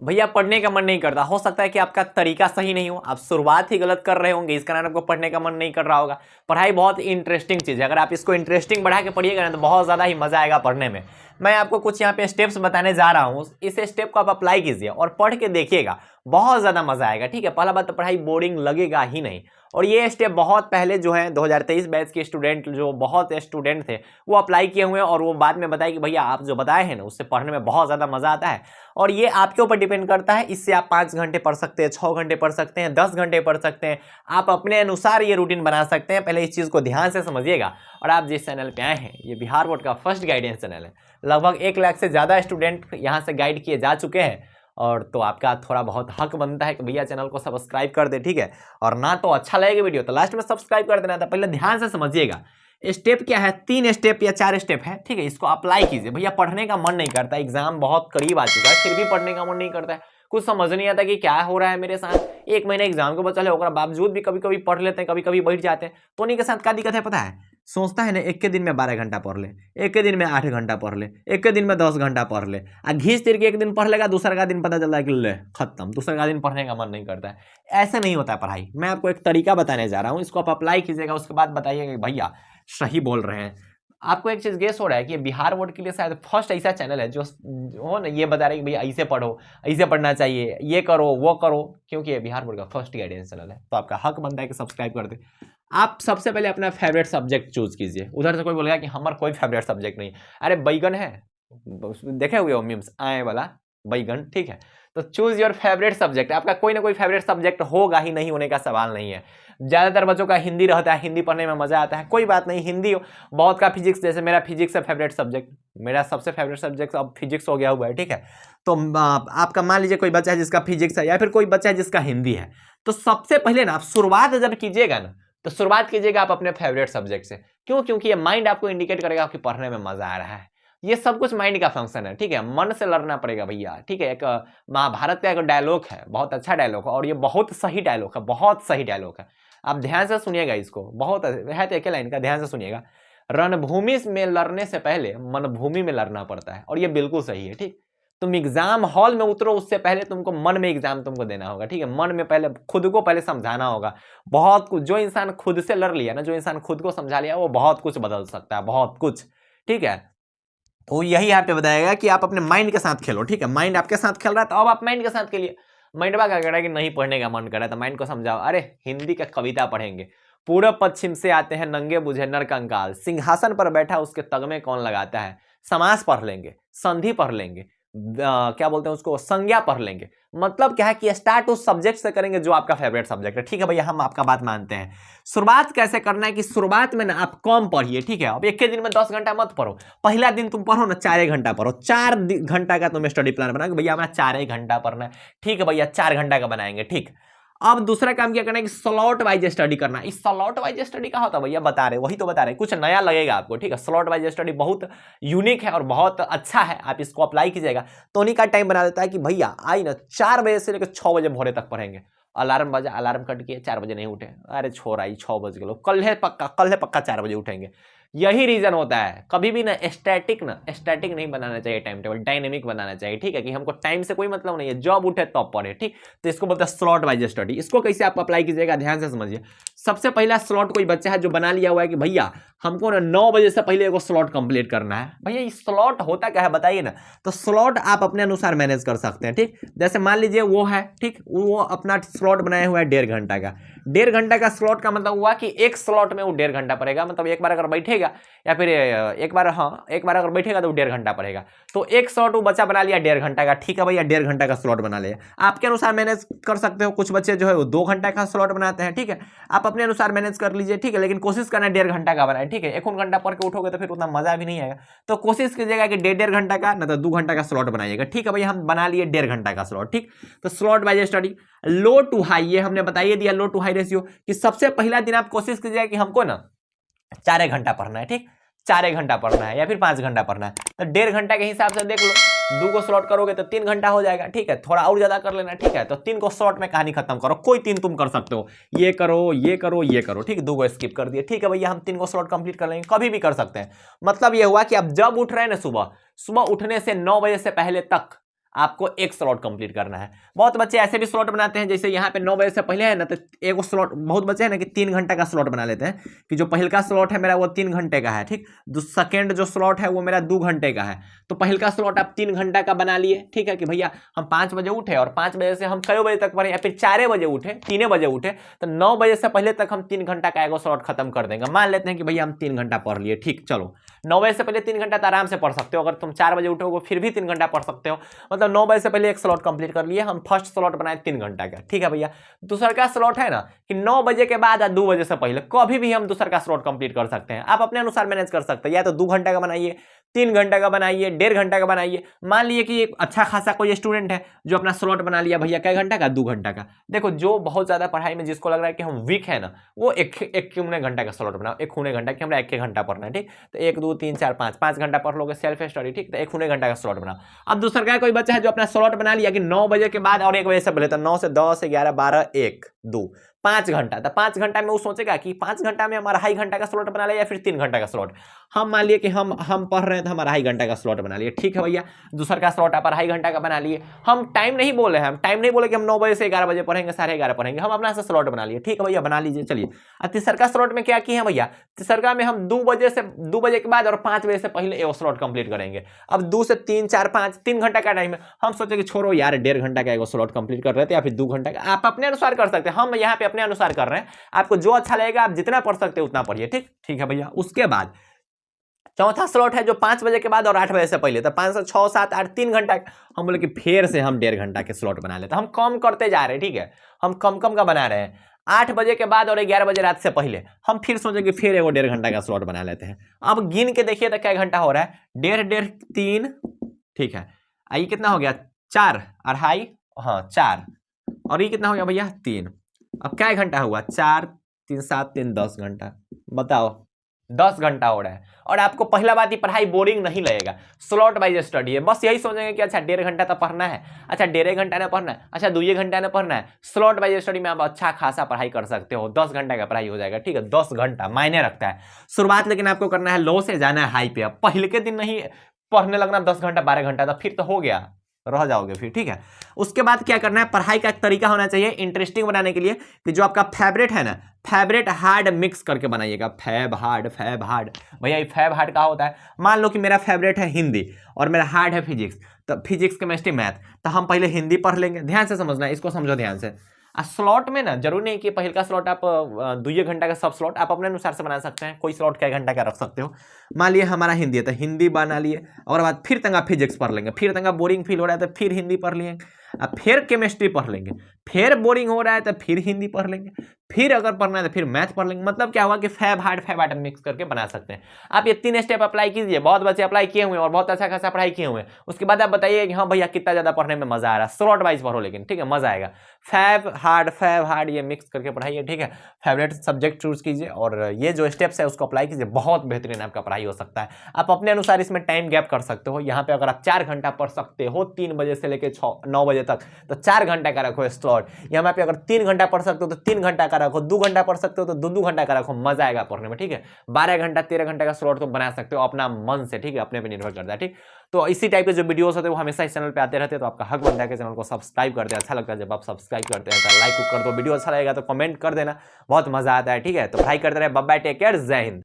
भैया पढ़ने का मन नहीं करता, हो सकता है कि आपका तरीका सही नहीं हो, आप शुरुआत ही गलत कर रहे होंगे, इस कारण आपको पढ़ने का मन नहीं कर रहा होगा। पढ़ाई बहुत इंटरेस्टिंग चीज़ है, अगर आप इसको इंटरेस्टिंग बढ़ा के पढ़िएगा ना तो बहुत ज़्यादा ही मज़ा आएगा पढ़ने में। मैं आपको कुछ यहाँ पे स्टेप्स बताने जा रहा हूँ, इस स्टेप को आप अप्लाई कीजिए और पढ़ के देखिएगा, बहुत ज़्यादा मज़ा आएगा। ठीक है, पहला बात तो पढ़ाई बोरिंग लगेगा ही नहीं। और ये स्टेप बहुत पहले जो है 2023 बैच के स्टूडेंट, जो बहुत स्टूडेंट थे वो अप्लाई किए हुए हैं, और वो बाद में बताए कि भैया आप जो बताए हैं ना उससे पढ़ने में बहुत ज़्यादा मज़ा आता है। और ये आपके ऊपर डिपेंड करता है, इससे आप 5 घंटे पढ़ सकते हैं, 6 घंटे पढ़ सकते हैं, 10 घंटे पढ़ सकते हैं, आप अपने अनुसार ये रूटीन बना सकते हैं। पहले इस चीज़ को ध्यान से समझिएगा। और आप जिस चैनल पे आए हैं ये बिहार बोर्ड का फर्स्ट गाइडेंस चैनल है, लगभग 1 लाख से ज़्यादा स्टूडेंट यहाँ से गाइड किए जा चुके हैं, और तो आपका थोड़ा बहुत हक बनता है कि भैया चैनल को सब्सक्राइब कर दे। ठीक है, और ना तो अच्छा लगेगा वीडियो तो लास्ट में सब्सक्राइब कर देना था। पहले ध्यान से समझिएगा, स्टेप क्या है, 3 स्टेप या 4 स्टेप है। ठीक है, इसको अप्लाई कीजिए। भैया पढ़ने का मन नहीं करता, एग्जाम बहुत करीब आ चुका है, फिर भी पढ़ने का मन नहीं करता है, कुछ समझ नहीं आता कि क्या हो रहा है मेरे साथ। 1 महीने एग्जाम के बचल है, उसके बावजूद भी कभी कभी पढ़ लेते हैं, कभी कभी बैठ जाते हैं। तो उन्हीं के साथ क्या दिक्कत है पता है, सोचता है ना एक के दिन में 12 घंटा पढ़ ले, एक के दिन में 8 घंटा पढ़ ले, एक के दिन में 10 घंटा पढ़ ले, आ घींच तिर के एक दिन पढ़ लेगा, दूसरा का दिन पता चलता है कि ले खत्म, दूसरा का दिन पढ़ने का मन नहीं करता है। ऐसे नहीं होता है पढ़ाई। मैं आपको एक तरीका बताने जा रहा हूँ, इसको आप अप्लाई कीजिएगा, उसके बाद बताइएगा कि भैया सही बोल रहे हैं। आपको एक चीज गेस हो रहा है कि बिहार बोर्ड के लिए शायद फर्स्ट ऐसा चैनल है जो हो ना ये बता रहे कि भैया ऐसे पढ़ो, ऐसे पढ़ना चाहिए, ये करो वो करो, क्योंकि ये बिहार बोर्ड का फर्स्ट गाइडेंस चैनल है। तो आपका हक बनता है कि सब्सक्राइब कर दे। आप सबसे पहले अपना फेवरेट सब्जेक्ट चूज कीजिए। उधर से कोई बोलेगा कि हमारा कोई फेवरेट सब्जेक्ट नहीं, अरे बैगन है, देखे हुए हो मीम्स आए वाला बैगन। ठीक है, तो चूज योर फेवरेट सब्जेक्ट। आपका कोई ना कोई फेवरेट सब्जेक्ट होगा ही, नहीं होने का सवाल नहीं है। ज़्यादातर बच्चों का हिंदी रहता है, हिंदी पढ़ने में मजा आता है, कोई बात नहीं, हिंदी हो। बहुत का फिजिक्स, जैसे मेरा फिजिक्स है फेवरेट सब्जेक्ट, मेरा सबसे फेवरेट सब्जेक्ट अब फिजिक्स हो गया हुआ है। ठीक है, तो आपका मान लीजिए कोई बच्चा है जिसका फिजिक्स है, या फिर कोई बच्चा है जिसका हिंदी है, तो सबसे पहले ना आप शुरुआत जब कीजिएगा ना तो शुरुआत कीजिएगा आप अपने फेवरेट सब्जेक्ट से। क्यों? क्योंकि ये माइंड आपको इंडिकेट करेगा कि पढ़ने में मजा आ रहा है। ये सब कुछ माइंड का फंक्शन है। ठीक है, मन से लड़ना पड़ेगा भैया। ठीक है, एक महाभारत का एक डायलॉग है, बहुत अच्छा डायलॉग है, और ये बहुत सही डायलॉग है, बहुत सही डायलॉग है। आप ध्यान से सुनिएगा इसको, बहुत है तो एक लाइन का, ध्यान से सुनिएगा। रणभूमि में लड़ने से पहले मनभूमि में लड़ना पड़ता है, और ये बिल्कुल सही है। ठीक, तुम एग्जाम हॉल में उतरो उससे पहले तुमको मन में एग्जाम तुमको देना होगा। ठीक है, मन में पहले खुद को पहले समझाना होगा। बहुत कुछ जो इंसान खुद से लड़ लिया ना, जो इंसान खुद को समझा लिया, वो बहुत कुछ बदल सकता है, बहुत कुछ। ठीक है, तो यही यहाँ पे बताएगा कि आप अपने माइंड के साथ खेलो। ठीक है, माइंड आपके साथ खेल रहा है तो अब आप माइंड के साथ खेलिए। माइंडवा क्या कह रहा है कि नहीं पढ़ने का मन कर रहा है, तो माइंड को समझाओ, अरे हिंदी का कविता पढ़ेंगे, पूरब पश्चिम से आते हैं नंगे बुझे नर कंकाल, सिंहासन पर बैठा उसके तगमे कौन लगाता है। समास पढ़ लेंगे, संधि पढ़ लेंगे, क्या बोलते हैं उसको, संज्ञा पढ़ लेंगे। मतलब क्या है कि स्टार्ट उस सब्जेक्ट से करेंगे जो आपका फेवरेट सब्जेक्ट है। ठीक है भैया, हम आपका बात मानते हैं। शुरुआत कैसे करना है कि शुरुआत में ना आप कम पढ़िए। ठीक है, अब एक के दिन में 10 घंटा मत पढ़ो। पहला दिन तुम पढ़ो ना 4 घंटा पढ़ो, 4 घंटा का तुम्हें स्टडी प्लान बना भैया हमें 4 घंटा पढ़ना है। ठीक है भैया, 4 घंटा का बनाएंगे। ठीक, अब दूसरा काम क्या करना है कि स्लॉट वाइज स्टडी करना है। इस स्लॉट वाइज स्टडी का होता है भैया, बता रहे वही तो बता रहे, कुछ नया लगेगा आपको। ठीक है, स्लॉट वाइज स्टडी बहुत यूनिक है और बहुत अच्छा है, आप इसको अप्लाई कीजिएगा। तो उन्हीं का टाइम बना देता है कि भैया आई ना 4 बजे से लेकर 6 बजे भोरे तक पढ़ेंगे। अलार्म बजा, अलार्म कट किए, 4 बजे नहीं उठे, अरे छोड़ आई 6 बज गए, कल है पक्का 4 बजे उठेंगे। यही रीजन होता है। कभी भी ना स्टैटिक नहीं बनाना चाहिए टाइम टेबल, डायनेमिक बनाना चाहिए। ठीक है, कि हमको टाइम से कोई मतलब नहीं है, जॉब उठे तब पढ़े। ठीक, तो इसको बोलते हैं स्लॉट वाइज स्टडी। इसको कैसे आप अप्लाई कीजिएगा, ध्यान से समझिए। सबसे पहला स्लॉट कोई बच्चा है जो बना लिया हुआ है कि भैया हमको ना 9 बजे से पहले एगो स्लॉट कंप्लीट करना है। भैया ये स्लॉट होता क्या है बताइए ना। तो स्लॉट आप अपने अनुसार मैनेज कर सकते हैं। ठीक, जैसे मान लीजिए वो है, ठीक, वो अपना स्लॉट बनाया हुआ है 1.5 घंटा का। 1.5 घंटा का स्लॉट का मतलब हुआ कि एक स्लॉट में वो 1.5 घंटा पड़ेगा। मतलब एक बार अगर बैठेगा, या फिर एक बार अगर बैठेगा तो 1.5 घंटा पड़ेगा। तो एक स्लॉट वो बच्चा बना लिया 1.5 घंटा का। ठीक है भैया, 1.5 घंटा का स्लॉट बना लिया, आपके अनुसार मैनेज कर सकते हो। कुछ बच्चे जो है वो 2 घंटा का स्लॉट बनाते हैं। ठीक है, आप अपने अनुसार मैनेज कर लीजिए। ठीक है, लेकिन कोशिश करना 1.5 घंटा का बनाए। ठीक है, 1 घंटा पढ़ के उठोगे तो फिर उतना मजा भी नहीं आएगा। तो कोशिश कीजिएगा कि 1.5 घंटा का ना तो 2 घंटा का स्लॉट बनाइएगा। ठीक है भैया, हम बना लिए 1.5 घंटा का स्लॉट। ठीक, तो slot wise study, low to high, ये हमने बताइए दिया, लो टू हाई रेशियो, कि सबसे पहला दिन आप कोशिश कीजिएगा कि हमको ना 4 घंटा पढ़ना है। ठीक, 4 घंटा पढ़ना है या फिर 5 घंटा पढ़ना है, तो 1.5 घंटा के हिसाब से देख लो। 2 को स्लॉट करोगे तो 3 घंटा हो जाएगा। ठीक है, थोड़ा और ज्यादा कर लेना। ठीक है, तो 3 को स्लॉट में कहानी खत्म करो, कोई 3 तुम कर सकते हो, ये करो ये करो ये करो। ठीक, 2 को स्किप कर दिए। ठीक है भैया, हम 3 को स्लॉट कंप्लीट कर लेंगे, कभी भी कर सकते हैं। मतलब ये हुआ कि आप जब उठ रहे हैं ना, सुबह उठने से 9 बजे से पहले तक आपको एक स्लॉट कंप्लीट करना है। बहुत बच्चे ऐसे भी स्लॉट बनाते हैं, जैसे यहाँ पे 9 बजे से पहले है ना, तो एक स्लॉट, बहुत बच्चे हैं ना कि 3 घंटा का स्लॉट बना लेते हैं कि जो पहल का स्लॉट है मेरा वो 3 घंटे का है, ठीक। सेकेंड जो स्लॉट है वो मेरा 2 घंटे का है। तो पहल का स्लॉट आप 3 घंटा का बना लिए, ठीक है, कि भैया हम 5 बजे उठे और 5 बजे से हम कई बजे तक पढ़े, या फिर 4 बजे उठे, 3 बजे उठे, तो 9 बजे से पहले तक हम 3 घंटा का एगो स्लॉट खत्म कर देंगे। मान लेते हैं कि भैया हम 3 घंटा पढ़ लिए, ठीक, चलो 9 बजे से पहले 3 घंटा तो आराम से पढ़ सकते हो। अगर तुम 4 बजे उठोगे फिर भी 3 घंटा पढ़ सकते हो, मतलब 9 बजे से पहले एक स्लॉट कंप्लीट कर लिए। हम फर्स्ट स्लॉट बनाए 3 घंटा का, ठीक है भैया। दूसरा का स्लॉट है ना कि 9 बजे के बाद या 2 बजे से पहले कभी भी हम दूसरा का स्लॉट कंप्लीट कर सकते हैं। आप अपने अनुसार मैनेज कर सकते हैं, या तो 2 घंटा का बनाइए, 3 घंटा का बनाइए, 1.5 घंटा का बनाइए। मान लीजिए कि एक अच्छा खासा कोई स्टूडेंट है जो अपना स्लॉट बना लिया भैया कै घंटा का, 2 घंटा का। देखो जो बहुत ज्यादा पढ़ाई में जिसको लग रहा है कि हम वीक है ना, वो एक घंटा का स्लॉट बनाओ, 1 घंटा कि हमरा 1 घंटा पढ़ना है, ठीक। तो 1 2 3 4 5 घंटा पढ़ लोगे सेल्फ स्टडी, ठीक। तो 1 घंटा का स्लॉट बनाओ। अब दूसरा का कोई बच्चा है जो अपना स्लॉट बना लिया कि 9 बजे के बाद और 1 बजे से पहले, तो 9 से 10 11 12 1 2 5 घंटा। तो 5 घंटा में वो सोचेगा कि 5 घंटा में हमारा 2.5 घंटा का स्लॉट बना लिया या फिर 3 घंटा का स्लॉट। हम मान लिए कि हम पढ़ रहे हैं तो हमारा 2.5 घंटा का स्लॉट बना लिए, ठीक है भैया। दूसरा का स्लॉट आप 2.5 घंटा का बना लिए। हम टाइम नहीं बोले हैं, हम टाइम नहीं बोले कि हम 9 बजे से 11 बजे पढ़ेंगे, 11:30 पढ़ेंगे, हम अपना से स्लॉट बना लिए, ठीक है भैया, बना लीजिए। चलिए अब तीसरा का स्लॉट में क्या किए हैं भैया, तीसरा में हम 2 बजे के बाद और 5 बजे से पहले एक स्लॉट कंप्लीट करेंगे। अब 2 से 3 4 5 3 घंटा का टाइम है, हम सोचे कि छोड़ो यार 1.5 घंटा का एक स्लॉट कंप्लीट कर रहे थे या फिर 2 घंटा का। आप अपने अनुसार कर सकते हैं, हम यहाँ पे अपने अनुसार कर रहे हैं। आपको जो अच्छा लगेगा आप जितना पढ़ सकते हो उतना पढ़िए, ठीक, ठीक है भैया। उसके बाद चौथा स्लॉट है जो 5 बजे के बाद और 8 बजे से पहले, तो 5 से 6 7 8 3 घंटा। हम बोले कि फिर से हम 1.5 घंटा के स्लॉट बना लेते हैं, हम कम करते जा रहे हैं, ठीक है, हम कम का बना रहे हैं। 8 बजे के बाद और 11 बजे रात से पहले हम फिर सोचे कि फिर एगो 1.5 घंटा का स्लॉट बना लेते हैं। अब गिन के देखिए तो क्या घंटा हो रहा है, 1.5 3, ठीक है। ये कितना हो गया, 4 2.5, हाँ 4, और ये कितना हो गया भैया 3। अब क्या घंटा हुआ, 4 3 7 3 10 घंटा, बताओ 10 घंटा हो रहा है। और आपको पहला बात ही पढ़ाई बोरिंग नहीं लगेगा, स्लॉट वाइज स्टडी है। बस यही सोचेंगे कि अच्छा 1.5 घंटा तो पढ़ना है, अच्छा 1.5 घंटा ना पढ़ना है, अच्छा 2 घंटा ना पढ़ना है। स्लॉट वाइज स्टडी में आप अच्छा खासा पढ़ाई कर सकते हो, 10 घंटा का पढ़ाई हो जाएगा, ठीक है। 10 घंटा मायने रखता है। शुरुआत लेकिन आपको करना है लो से, जाना है हाई पे। अब पहले के दिन नहीं पढ़ने लगना 10 घंटा 12 घंटा, तो फिर तो हो गया, रह जाओगे फिर, ठीक है। उसके बाद क्या करना है, पढ़ाई का एक तरीका होना चाहिए इंटरेस्टिंग बनाने के लिए कि जो आपका फेवरेट है ना, फेवरेट हार्ड मिक्स करके बनाइएगा। फैब हार्ड भैया, ये फैब हार्ड का होता है। मान लो कि मेरा फेवरेट है हिंदी और मेरा हार्ड है फिजिक्स, तो फिजिक्स केमिस्ट्री मैथ, तो हम पहले हिंदी पढ़ लेंगे। ध्यान से समझना, इसको समझो ध्यान से। स्लॉट में ना जरूर नहीं कि पहले का स्लॉट आप 2 घंटा का, सब स्लॉट आप अपने अनुसार से बना सकते हैं। कोई स्लॉट क्या घंटा का रख सकते हो। मान लिए हमारा हिंदी है तो हिंदी बना लिए, और बाद फिर तंगा फिजिक्स पढ़ लेंगे, फिर तंगा बोरिंग फील हो रहा है तो फिर हिंदी पढ़ लिए, अब फिर केमिस्ट्री पढ़ लेंगे, फिर बोरिंग हो रहा है तो फिर हिंदी पढ़ लेंगे, फिर अगर पढ़ना है तो फिर मैथ पढ़ लेंगे। मतलब क्या हुआ कि फैब हार्ड मिक्स करके बना सकते हैं। आप ये 3 स्टेप अप्लाई कीजिए। बहुत बच्चे अप्लाई किए हुए हैं और बहुत अच्छा खासा पढ़ाई किए हुए हैं। उसके बाद आप बताइए कि हाँ भैया कितना ज्यादा पढ़ने में मजा आ रहा है। स्लॉट वाइज पढ़ो लेकिन, ठीक है, मजा आएगा। फैब हार्ड ये मिक्स करके पढ़ाइए, ठीक है। फेवरेट सब्जेक्ट चूज कीजिए और ये जो स्टेप्स है उसको अप्लाई कीजिए, बहुत बेहतरीन आपका पढ़ाई हो सकता है। आप अपने अनुसार इसमें टाइम गैप कर सकते हो। यहाँ पे अगर आप 4 घंटा पढ़ सकते हो 3 बजे से लेकर 9 बजे तक, तो 4 घंटा का रखो स्लॉट। यहाँ पे अगर 3 घंटा पढ़ सकते हो तो 3 घंटा का रखो, 2 घंटा पढ़ सकते हो तो 2 घंटा का रखो, मजा आएगा पढ़ने में, ठीक है। 12 घंटा 13 घंटा का स्लॉट तो बना सकते हो अपना मन से, ठीक है, अपने पे निर्भर करता है, ठीक। तो इसी टाइप के जो वीडियोस होते हैं वो हमेशा इस चैनल पे आते रहते हैं, तो आपका हक बनता है कि चैनल को सब्सक्राइब कर दे। अच्छा लगता है जब आप सब्सक्राइब करते हैं, तो लाइक कर दो। वीडियो अच्छा लगेगा तो कमेंट कर देना, बहुत मजा आता है, ठीक है। तो पढ़ाई करते रहे, बाय बाय, टेक केयर, जय हिंद।